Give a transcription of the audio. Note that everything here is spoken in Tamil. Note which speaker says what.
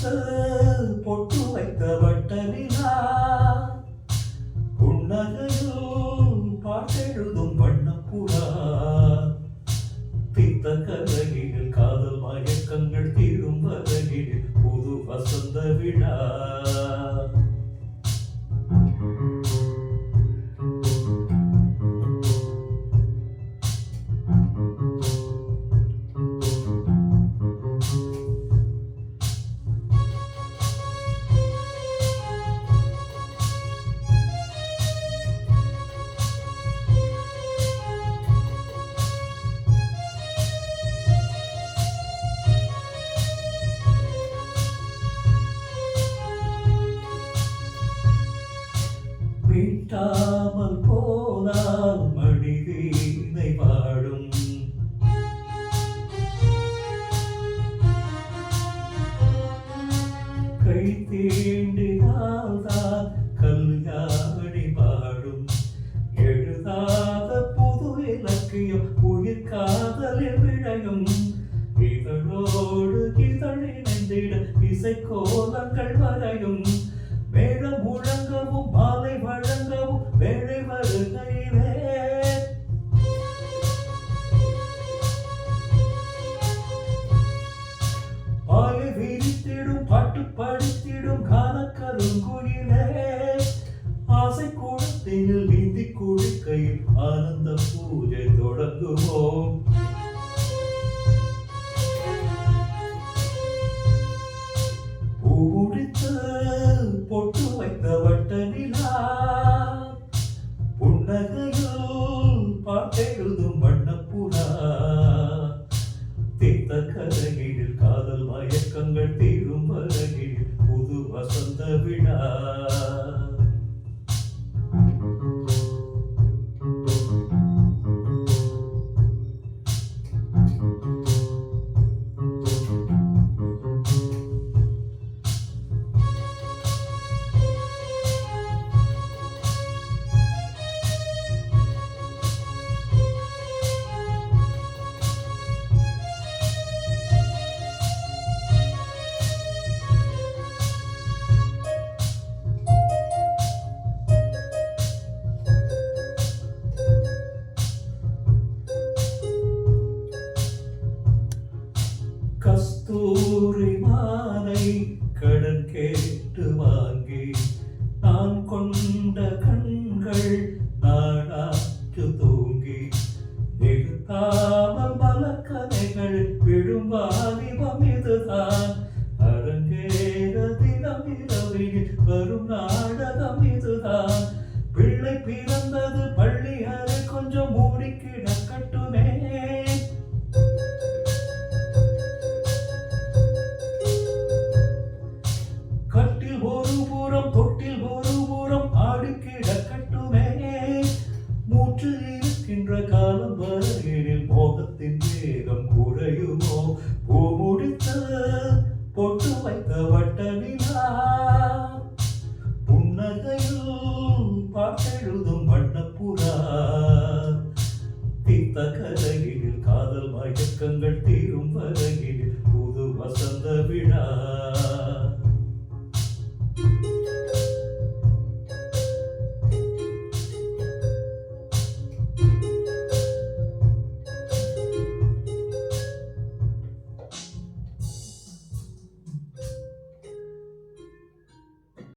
Speaker 1: பொட்டு வைத்த வட்ட நிலா புன்னகையில் பாட்டெழுதும் வண்ணப்புறா பித்த கதையில் காதல் மயக்கங்கள் தீரும் வரையில் புது வசந்த விழா மீட்டாமல் போனால் மணி வீணை பாடும் கை தீண்டினால் தான் கல்யாணி பாடும் எழுதாத புது இலக்கியம் உயிர் காதலில் விழையும் இதழோடு இதழ் இணைந்திட இசைக்கோலங்கள் வரையும் மேகம் முழங்கவும் மாலை வழங்கவும் வேலை வருகையிலே பாயை விரித்திடும் பாட்டு படித்திடும் காலக்கருங்குயிலே ஆசை கூடத்தில் நீந்தி குளிக்கையில் ஆனந்த பூஜை தொடங்குவோம் பொட்டு வைத்த வட்ட நிலா புன்னகையில் பாட்டெழுதும் வண்ணப்புறா தீர்த்த கரையில் காதல் மயக்கங்கள் தீரும் வரையில் புது வசந்த விழா கஸ்தூரி மாலை கடன் கேட்டு வாங்கி நான் கொண்ட கண்கள் நாடாற்று தூங்கி நிறுத்தாமல் பல கதைகள் விழும் வாலிபம் இதுதான் அரங்கேற தினம் இரவில் வரும் நாடகம் இதுதான் பிள்ளை பிறந்தது பள்ளி அறை கொஞ்சம் மூடி கிடக்கட்டுமே தொட்டில் ஒரு புறம் ஆடி கிடக்கட்டுமே மூச்சு இருக்கின்ற காலம் வரையில் மோகத்தின் வேகம் குறையுமோ பூ முடித்த பொட்டு வைத்த வட்ட நிலா புன்னகையில் பாட்டெழுதும் வண்ணப்புறா தீர்த்த கரையில் காதல் மயக்கங்கள்